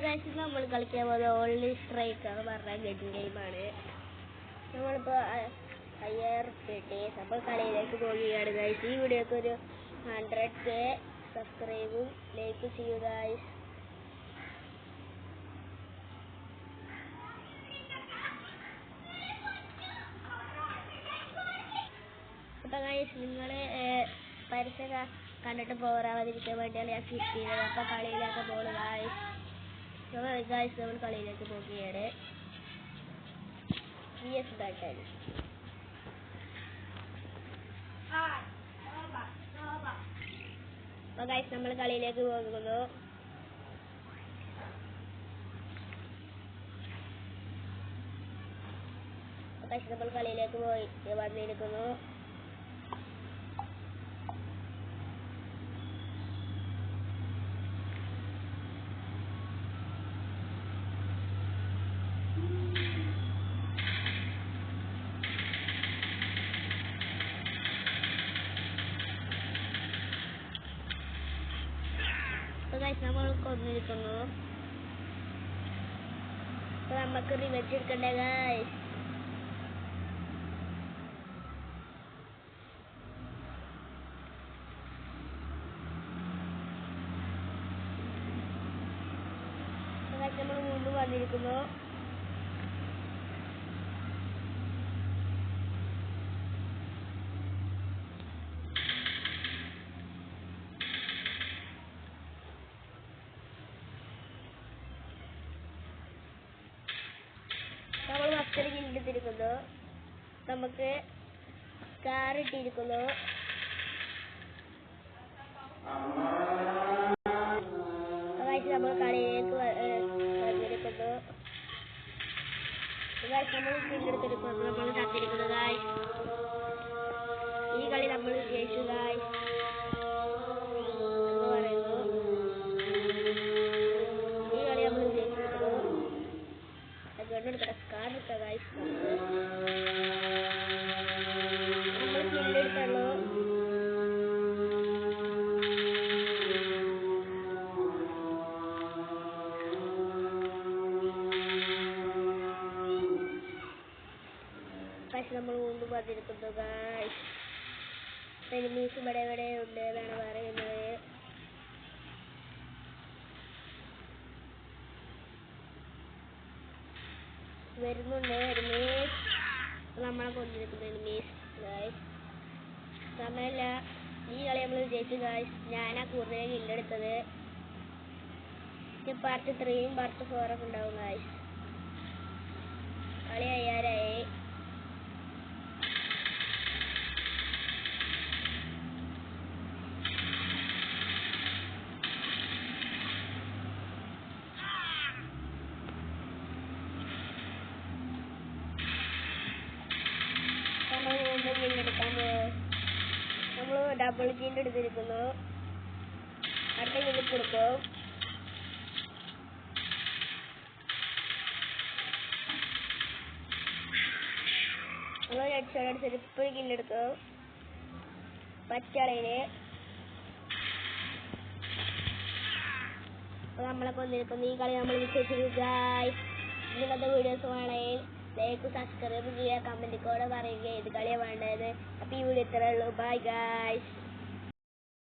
Guys നമ്മൾ കളിക്കാൻ പോകുന്നത് ഓൺലി സ്ട്രൈക്ക് എന്ന് പറഞ്ഞ ഗെയിം ഗെയിമാണ്. നമ്മളിപ്പോൾ 5000 കിട്ടി. നമ്മൾ കളിയിലേക്ക് പോവുകയാണ് ഗൈസ്. ഈ വീഡിയോക്ക് ഒരു 100K സബ്സ്ക്രൈബും ലൈക്ക് ചെയ്യൂ ഗൈസ്. അപ്പോൾ ഗൈസ് നിങ്ങൾ പരസ്യം കണ്ടിട്ട് പോരാതിരിക്കാൻ വേണ്ടിയാണ് ഞാൻ സ്കിപ്പ് ചെയ്യുന്നത്. അപ്പോൾ കളിയിലേക്ക് പോകുന്നു ഗൈസ്. നമ്മൾ കളിയിലേക്ക് പോവുകയാണ്. PS battle. അപ്പോൾ ഗൈസ് നമ്മൾ കളിയിലേക്ക് പോകുന്നു. ഗൈസ് നമ്മൾ കളിയിലേക്ക് വന്നിരിക്കുന്നു. നമ്മൾ കൊന്നിരിക്കുന്നു. അപ്പൊ നമുക്ക് റിവെഞ്ച് എടുക്കണ്ടേ ഗൈസ്. നമ്മൾ വീണ്ടും വന്നിരിക്കുന്നു. നമ്മൾ മറ്റൊരു കില്ലെടുത്തിരിക്കുന്നു. നമുക്ക് കാർ ഇട്ടിരിക്കുന്നു. നമ്മൾ കളിയിലേക്ക് വന്നിരിക്കുന്നു. നമ്മൾ കില്ലെടുത്തിരിക്കുന്നു. നമ്മൾ ചത്തിരിക്കുന്നു ഗായ്സ്. ഈ കളി നമ്മൾ ജയിച്ചു ഗായ്സ് എന്ന് പറയുന്നു. ഈ കളി നമ്മൾ ജയിച്ചിരിക്കുന്നു. കാർ എടുക്കാം ഗായ്സ്. നമ്മൾ കില്ലെടുത്തുള്ളൂ. നമ്മൾ വീണ്ടും വന്നിരിക്കുന്നു ഗായ്സ്. എനിമീസ് ഇവിടെ ഉണ്ട് എന്നാണ് പറയുന്നത്. വരുന്നുണ്ട് എനിമീസ്. നമ്മളെ കൊണ്ടിരിക്കുന്നു എനിമീസ് ഗായ്സ്. സമയമില്ല. ഈ കളി നമ്മൾ വിജയിച്ചു ഗായ്സ്. ഞാനാ കൂടുതൽ കില്ലെടുത്തത്. പാർട്ട് 3 പാർട്ട് 4 ഒക്കെ ഉണ്ടാവും ഗായ്സ്. കളി 5000ആയി. നമ്മൾ ഡബിൾ കില്ല് എടുത്തിരിക്കുന്നു. അടുത്ത കില്ല് കൊടുക്കും. നമ്മൾ ഹെഡ്ഷോട്ട് അടിച്ചിട്ട് ഇപ്പോൾ കില്ലെടുക്കും. പച്ചളയില് നമ്മളെ കൊന്നിരിക്കുന്നു. ഈ കളി നമ്മൾ വിജയിച്ചു ഗായ്സ്. ഇങ്ങനത്തെ വീഡിയോസ് വേണമെങ്കിൽ ലൈക്ക് സബ്സ്ക്രൈബ് ചെയ്യുക, കമന്റ് കൂടെ പറയുക ഏത് കളിയാണ് വേണ്ടത്. അപ്പോൾ ഈ വീഡിയോ ഇത്രയേ ഉള്ളൂ. Bye guys.